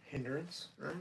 Hindrance, right?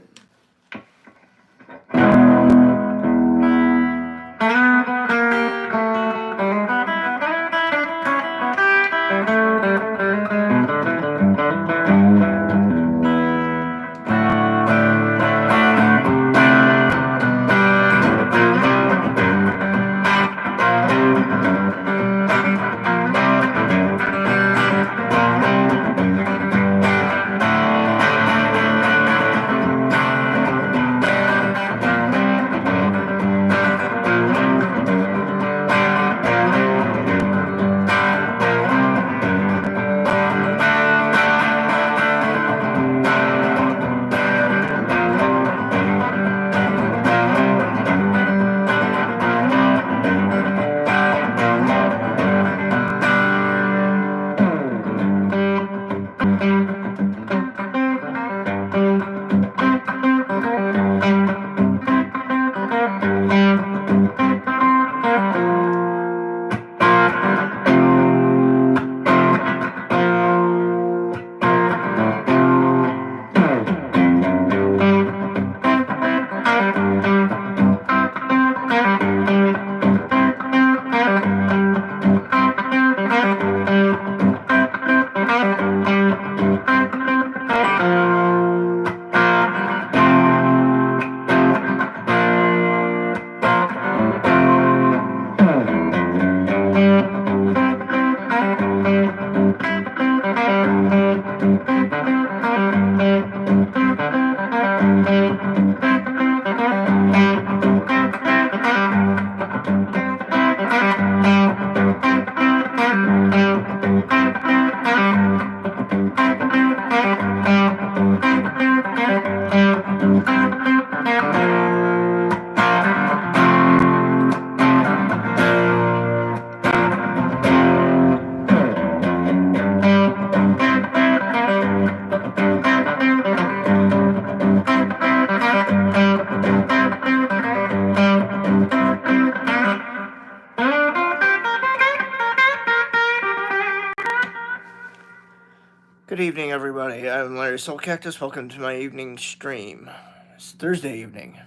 Good evening, everybody. I'm Larry Soulcactus. Welcome to my evening stream. It's Thursday evening.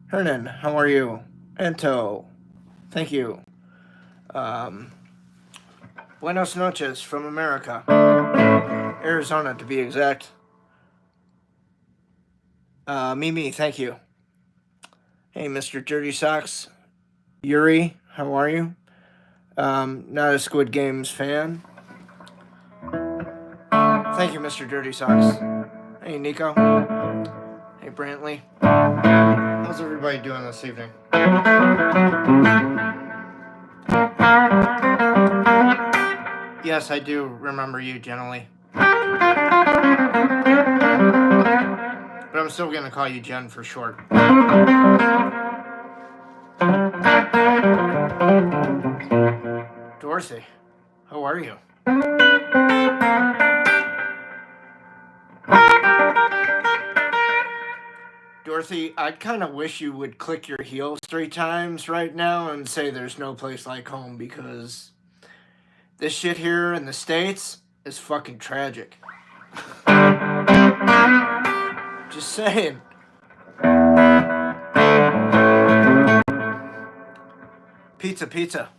Hernan, how are you? Anto, thank you. Buenos noches from America. Arizona, to be exact. Mimi, thank you. Hey, Mr. Dirty Socks. Yuri, how are you? Not a Squid Games fan. Thank you, Mr. Dirty Socks. Hey, Nico. Hey, Brantley. How's everybody doing this evening? Yes, I do remember you, generally. But I'm still going to call you Jen for short. Dorothy, how are you? Dorothy, I kind of wish you would click your heels 3 times right now and say there's no place like home, because this shit here in the States, is fucking tragic. Just saying. Pizza.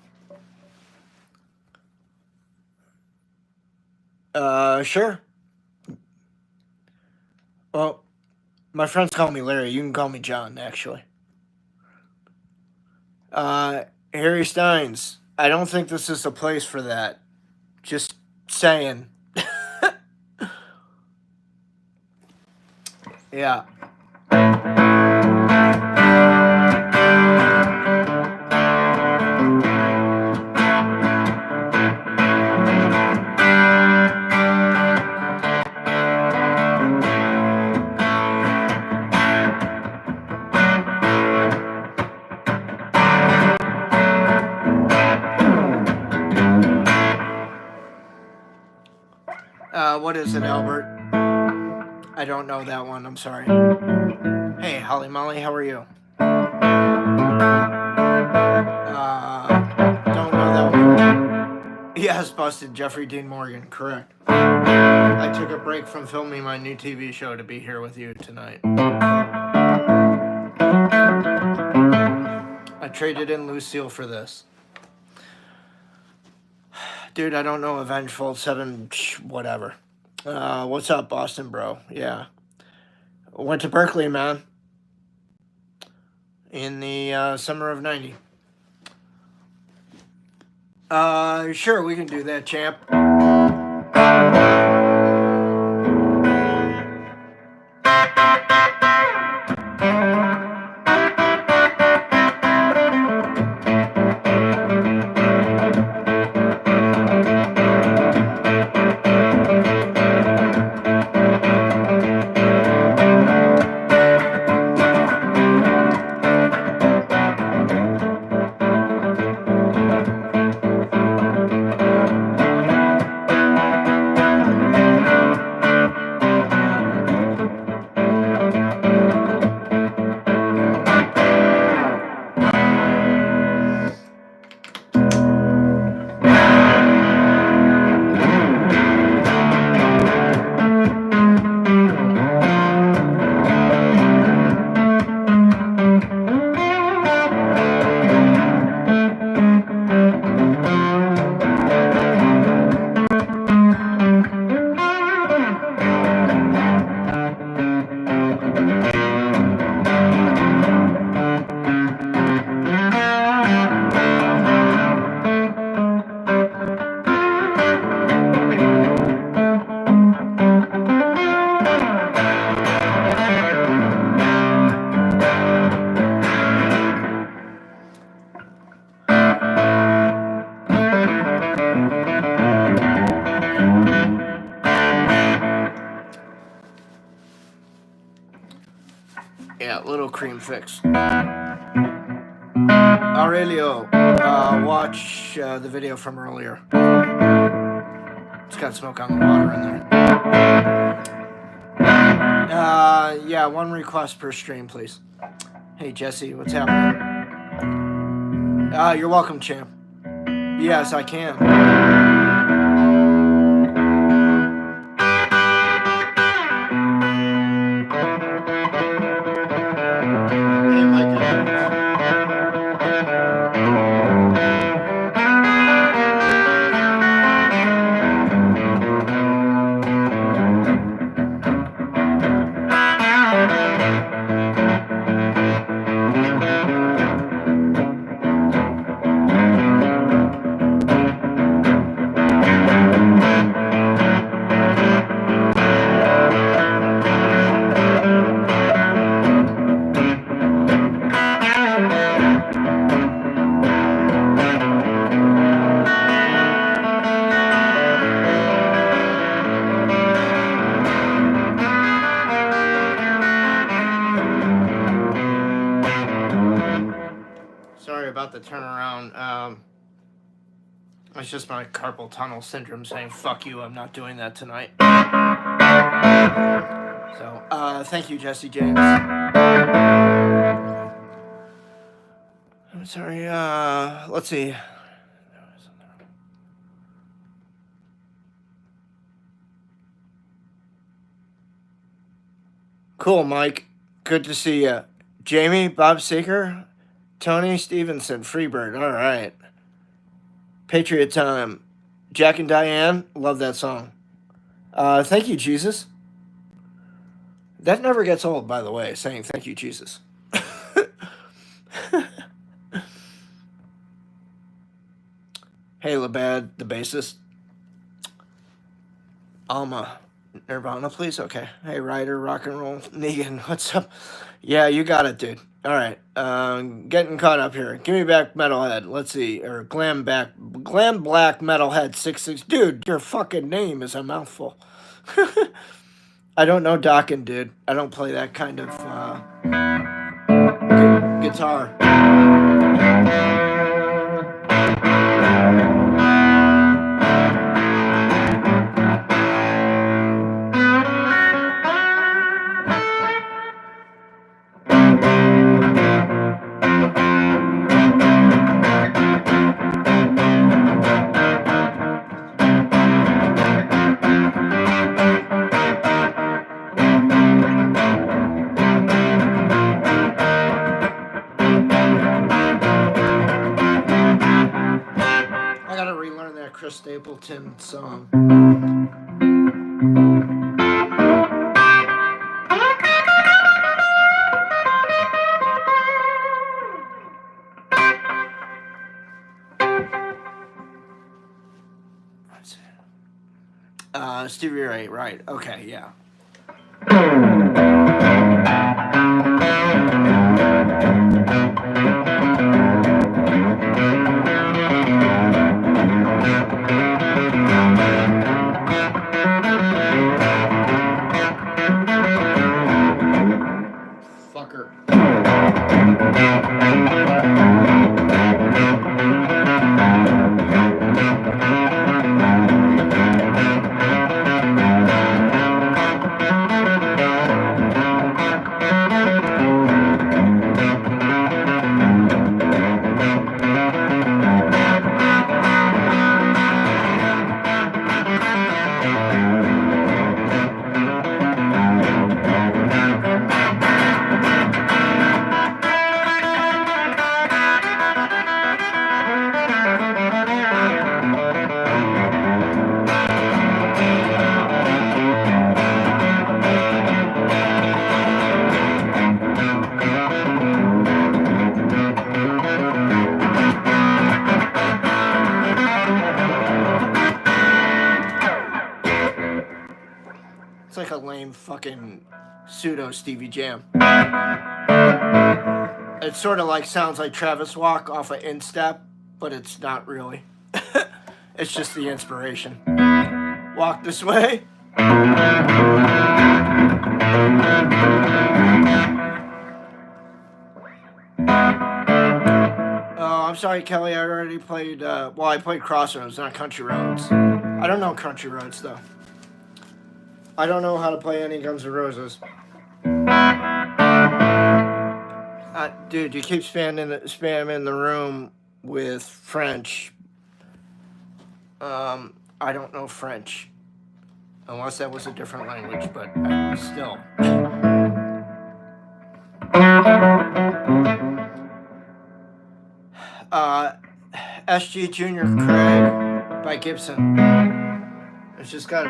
Sure. Well, my friends call me Larry. You can call me John, actually. Harry Steins. I don't think this is the place for that. Just saying. Yeah. What is it, Albert? I don't know that one. I'm sorry. Hey, Holly Molly, how are you? Don't know that one. Yes, busted. Jeffrey Dean Morgan, correct. I took a break from filming my new TV show to be here with you tonight. I traded in Lucille for this. Dude, I don't know Avengeful 7, whatever. What's up, Boston, bro? Yeah. Went to Berkeley, man. In the summer of 90. Sure, we can do that, champ. Yeah, little cream fix. Aurelio, watch the video from earlier. It's got smoke on the water in there. Yeah, one request per stream, please. Hey, Jesse, what's happening? You're welcome, champ. Yes, I can. The turnaround. It's just my carpal tunnel syndrome saying, fuck you, I'm not doing that tonight. So, thank you, Jesse James. I'm sorry, let's see. Cool, Mike. Good to see you. Jamie, Bob Seeker, Tony Stevenson, Freebird. All right. Patriot Time. Jack and Diane. Love that song. Thank you, Jesus. That never gets old, by the way, saying thank you, Jesus. Hey, Labad, the bassist. Alma. Nirvana, please? Okay. Hey, Ryder, Rock and Roll. Negan, what's up? Yeah, you got it, dude. All right. Getting caught up here. Give me back Metalhead. Let's see. Or Glam Black Metalhead 66. Dude, your fucking name is a mouthful. I don't know Dokken, dude. I don't play that kind of guitar. Chris Stapleton song. Stevie Ray, right. Okay, yeah. Fucker. It's like a lame fucking pseudo Stevie Jam. It sort of like sounds like Travis Walk off of Instep, but it's not really. It's just the inspiration. Walk this way. Oh, I'm sorry, Kelly. I already played. I played Crossroads, not Country Roads. I don't know Country Roads though. I don't know how to play any Guns N' Roses. Dude, you keep spamming the room with French. I don't know French. Unless that was a different language, but still. SG Junior Craig by Gibson. It's just got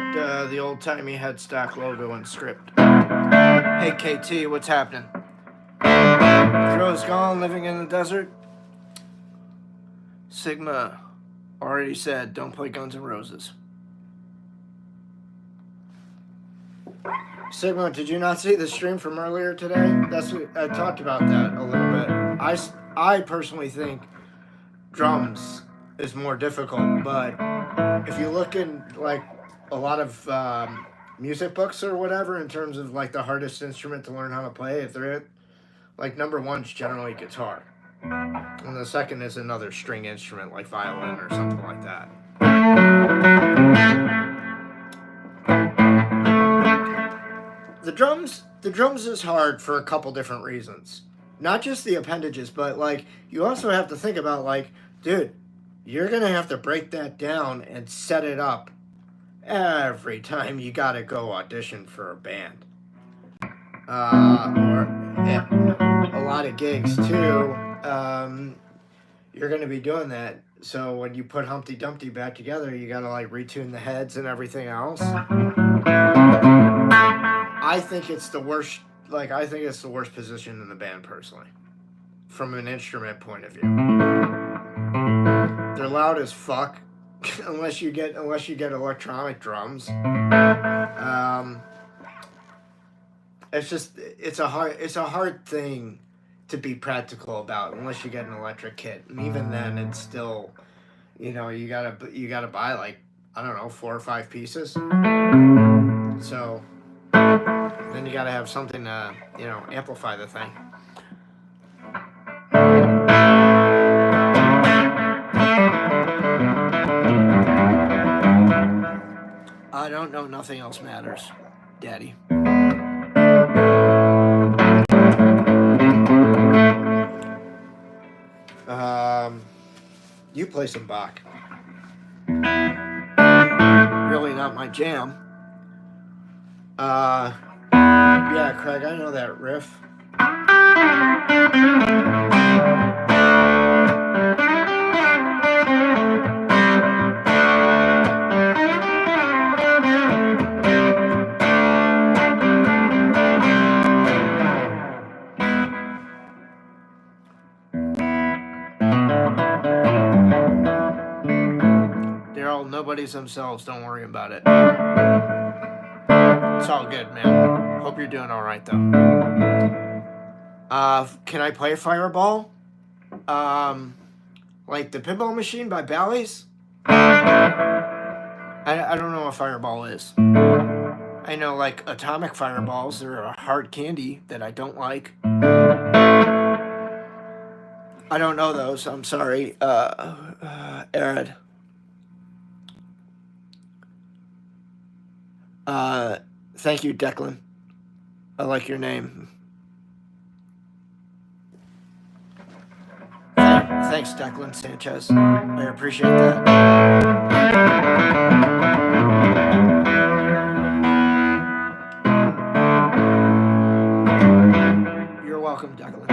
the old-timey headstock logo and script. Hey, KT, what's happening? Throw's gone, living in the desert. Sigma already said, don't play Guns N' Roses. Sigma, did you not see the stream from earlier today? That's what I talked about that a little bit. I personally think drums is more difficult, but if you look in like a lot of music books or whatever in terms of like the hardest instrument to learn how to play, if they're like number one's generally guitar, and the second is another string instrument like violin or something like that. The drums is hard for a couple different reasons. Not just the appendages, but like you also have to think about like, dude, you're gonna have to break that down and set it up every time you gotta go audition for a band. or a lot of gigs too, you're going to be doing that. So when you put Humpty Dumpty back together, you got to like retune the heads and everything else. I think it's the worst. Like, I think it's the worst position in the band personally, from an instrument point of view. They're loud as fuck, unless you get electronic drums. It's a hard thing to be practical about unless you get an electric kit, and even then, it's still, you gotta buy like, I don't know, 4 or 5 pieces. So then you gotta have something to amplify the thing. I don't know. Nothing else matters, Daddy. You play some Bach. Really not my jam. Yeah, Craig, I know that riff. Nobody's themselves. Don't worry about it. It's all good, man. Hope you're doing all right, though. Can I play Fireball? Like the Pinball Machine by Bally's? I don't know what Fireball is. I know, like, Atomic Fireballs. They're a hard candy that I don't like. I don't know those. I'm sorry. Arid. Thank you, Declan. I like your name. Thanks, Declan Sanchez. I appreciate that. You're welcome, Declan.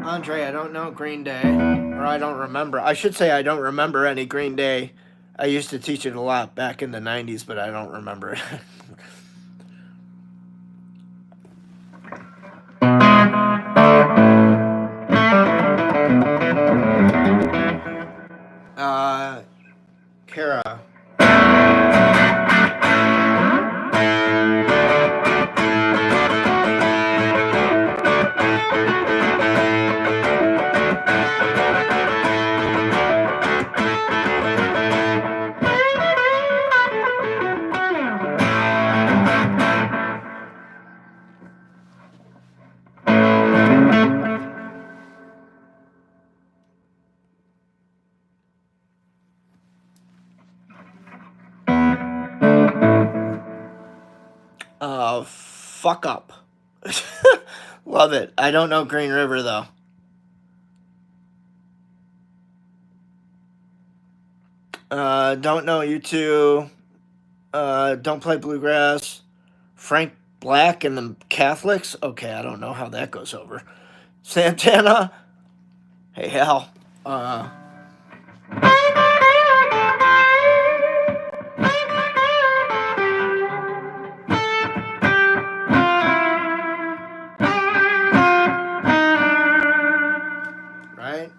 Andre, I don't know Green Day, or I don't remember. I should say I don't remember any Green Day. I used to teach it a lot back in the 90s, but I don't remember it. Kara. Fuck up. Love it. I don't know Green River, though. Don't know U2. Don't play bluegrass. Frank Black and the Catholics. Okay, I don't know how that goes over. Santana. Hey, Hal. Right?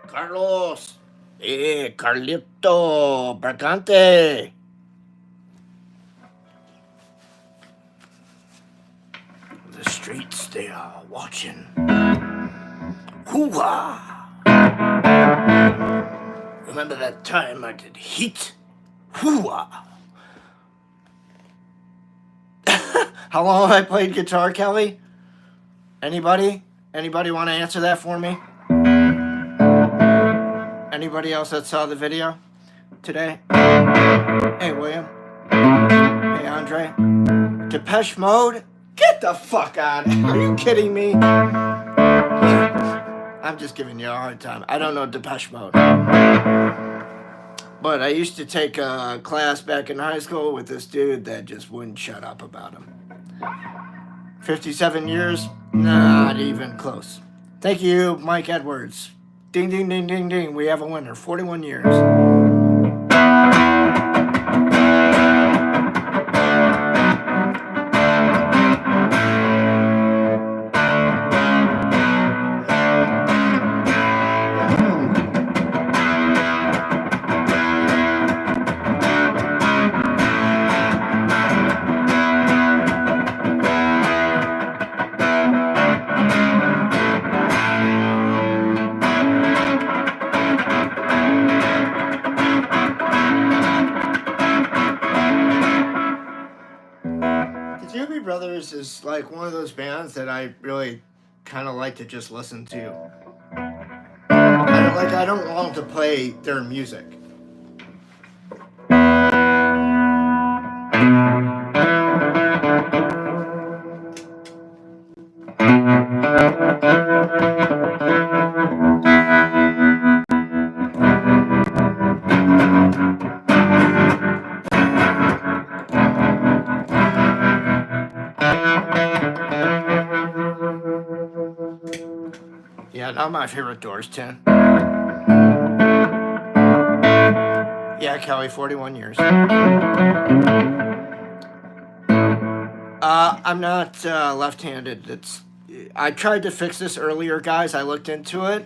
Carlos. Carlito. Bracante. The streets, they are watching. Hoo-ha! Remember that time I did Heat? Hoo-ha! How long have I played guitar, Kelly? Anybody? Anybody want to answer that for me? Anybody else that saw the video today? Hey, William. Hey, Andre? Depeche Mode? Get the fuck out. Are you kidding me? I'm just giving you a hard time. I don't know Depeche Mode. But I used to take a class back in high school with this dude that just wouldn't shut up about him. 57 years? Not even close. Thank you, Mike Edwards. Ding, ding, ding, ding, ding. We have a winner. 41 years. Brothers is like one of those bands that I really kind of like to just listen to. I don't want to play their music. Yeah, not my favorite Doors tune. Yeah, Kelly, 41 years. I'm not left-handed. I tried to fix this earlier, guys. I looked into it,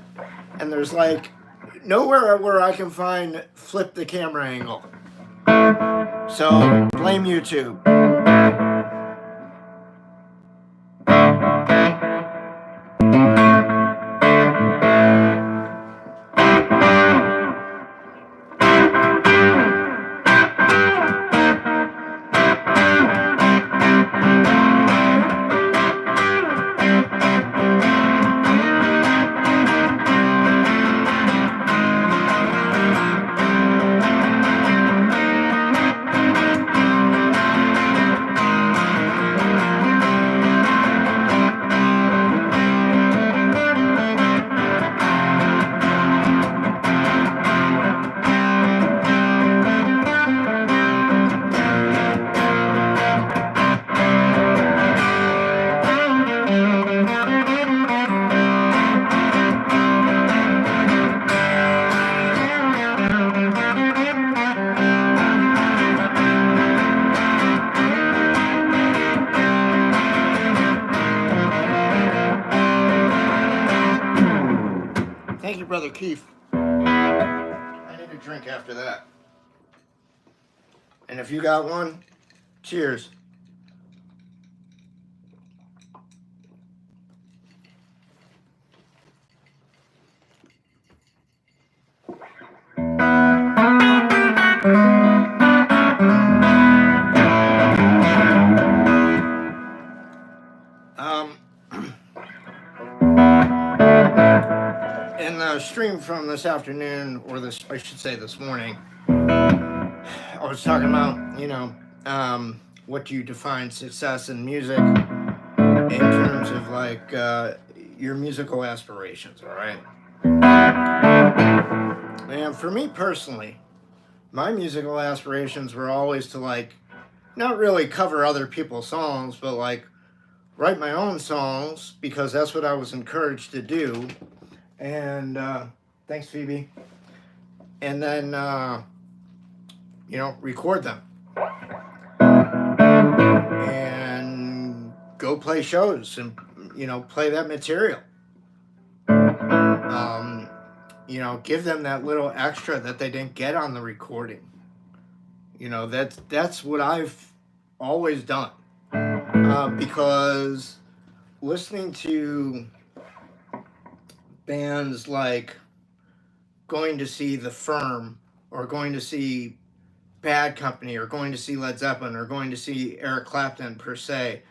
and there's like nowhere where I can find flip the camera angle. So blame YouTube. Thank you, Brother Keith. I need a drink after that. And if you got one, cheers. In the stream from this afternoon, or this, I should say this morning, I was talking about, what do you define success in music in terms of like your musical aspirations, all right? And for me personally, my musical aspirations were always to like, not really cover other people's songs, but like write my own songs because that's what I was encouraged to do. And thanks, Phoebe. And then, record them. And go play shows and, play that material. Give them that little extra that they didn't get on the recording. That's what I've always done. Because listening to bands like going to see The Firm or going to see Bad Company or going to see Led Zeppelin or going to see Eric Clapton per se,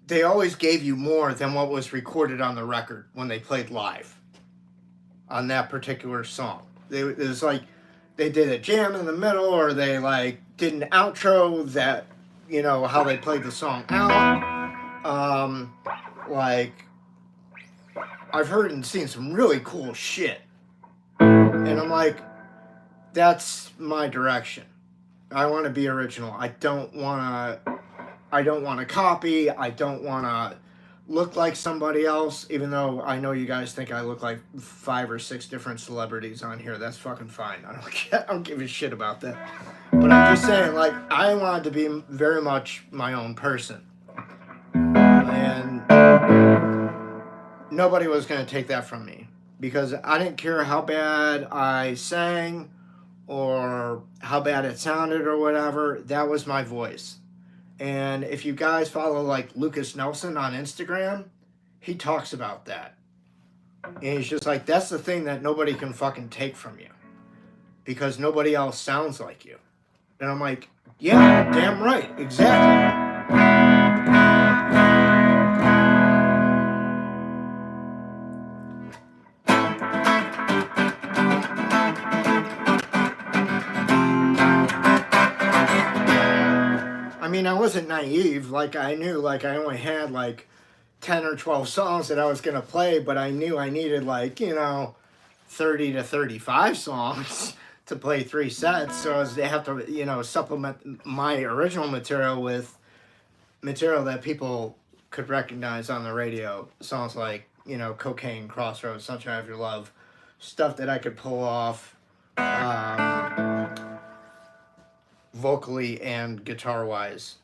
they always gave you more than what was recorded on the record when they played live on that particular song. It was like they did a jam in the middle or they like did an outro that you know, how they played the song out. Like, I've heard and seen some really cool shit. And I'm like, that's my direction. I want to be original. I don't want to copy. I don't want to look like somebody else, even though I know you guys think I look like 5 or 6 different celebrities on here. That's fucking fine. I don't give a shit about that. But I'm just saying, like, I wanted to be very much my own person. And nobody was going to take that from me. Because I didn't care how bad I sang or how bad it sounded or whatever. That was my voice. And if you guys follow, like, Lucas Nelson on Instagram, he talks about that. And he's just like, that's the thing that nobody can fucking take from you. Because nobody else sounds like you. And I'm like, yeah, damn right, exactly. I mean, I wasn't naive. Like, I knew, like, I only had, like, 10 or 12 songs that I was going to play, but I knew I needed, like, you know, 30 to 35 songs to play 3 sets. So they have to, you know, supplement my original material with material that people could recognize on the radio. Songs like, you know, Cocaine, Crossroads, Sunshine of Your Love, stuff that I could pull off vocally and guitar-wise.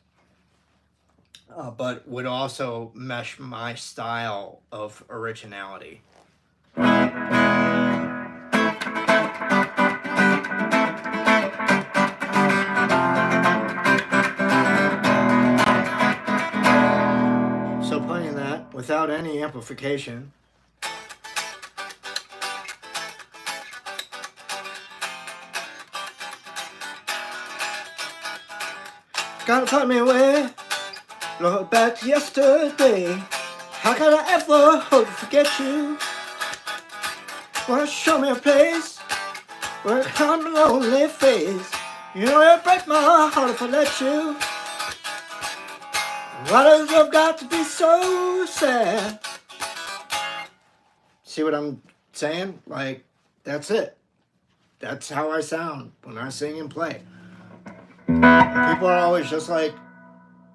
But would also mesh my style of originality. So playing that without any amplification. Gotta find me a way. Look back to yesterday. How could I ever hope to forget you? Wanna show me a place where it come a lonely face. You know it'll break my heart if I let you. Why does love got to be so sad? See what I'm saying? Like, that's it. That's how I sound when I sing and play. People are always just like,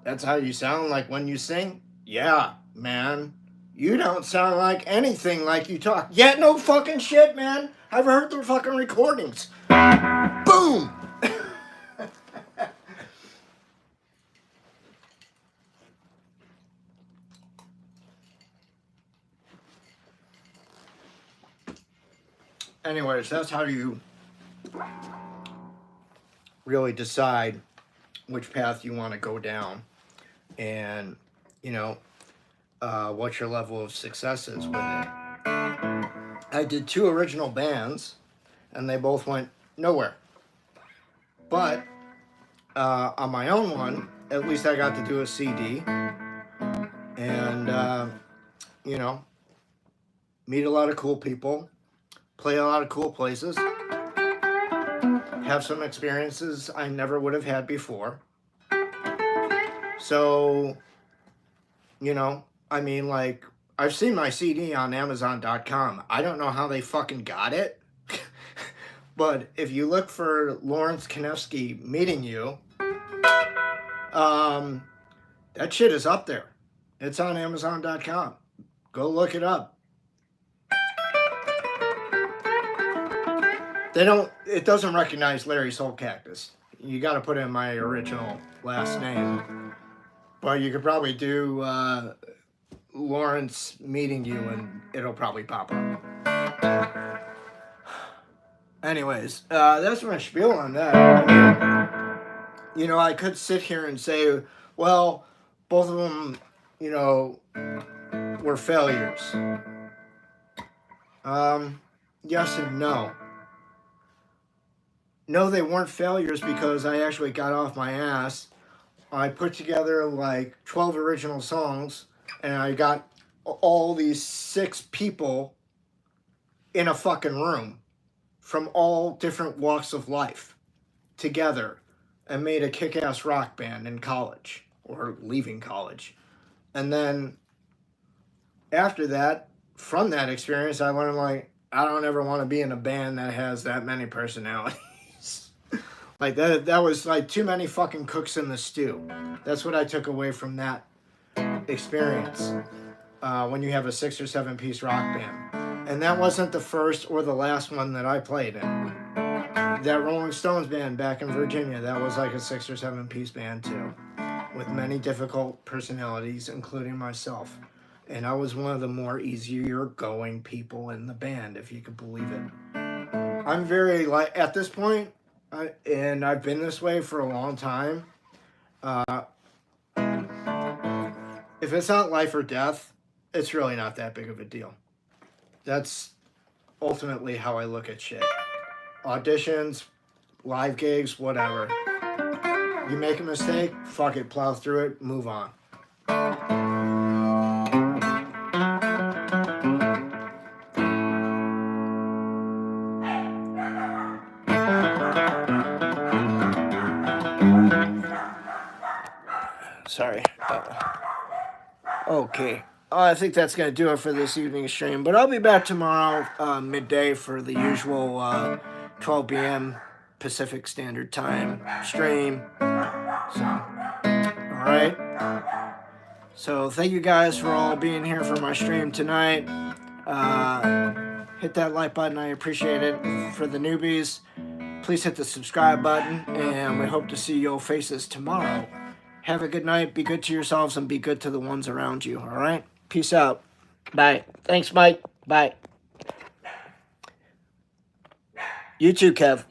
that's how you sound like when you sing? Yeah, man. You don't sound like anything like you talk. Yeah, no fucking shit, man. I've heard the fucking recordings. Boom! Anyways, that's how you really decide which path you want to go down. And, you know, what your level of success is with it. I did 2 original bands, and they both went nowhere. But on my own one, at least I got to do a CD, and you know, meet a lot of cool people, play a lot of cool places, have some experiences I never would have had before. So, you know, I mean, like, I've seen my CD on Amazon.com. I don't know how they fucking got it. But if you look for Lawrence Kanefsky Meeting You, that shit is up there. It's on Amazon.com. Go look it up. It doesn't recognize Larry Soulcactus. You got to put in my original last name. But you could probably do Lawrence Meeting You and it'll probably pop up. Anyways, that's my spiel on that. I mean, you know, I could sit here and say, well, both of them, you know, were failures. Yes and no. No, they weren't failures because I actually got off my ass. I put together like 12 original songs and I got all these 6 people in a fucking room from all different walks of life together. and made a kick-ass rock band in college, or leaving college. And then after that, from that experience, I learned, like, I don't ever want to be in a band that has that many personalities. Like, that was like too many fucking cooks in the stew. That's what I took away from that experience. When you have a 6 or 7 piece rock band. And that wasn't the first or the last one that I played in. That Rolling Stones band back in Virginia, that was like a 6 or 7 piece band too, with many difficult personalities, including myself. And I was one of the more easier going people in the band, if you could believe it. I'm very, like, at this point, and I've been this way for a long time, if it's not life or death, it's really not that big of a deal. That's ultimately how I look at shit. Auditions, live gigs, whatever. You make a mistake, fuck it, plow through it, move on. Sorry. Okay. I think that's going to do it for this evening's stream. But I'll be back tomorrow, midday, for the usual 12 p.m. Pacific Standard Time stream. So, all right. So thank you guys for all being here for my stream tonight. Hit that like button. I appreciate it. For the newbies, please hit the subscribe button. And we hope to see your faces tomorrow. Have a good night. Be good to yourselves and be good to the ones around you. All right? Peace out. Bye. Thanks, Mike. Bye. You too, Kev.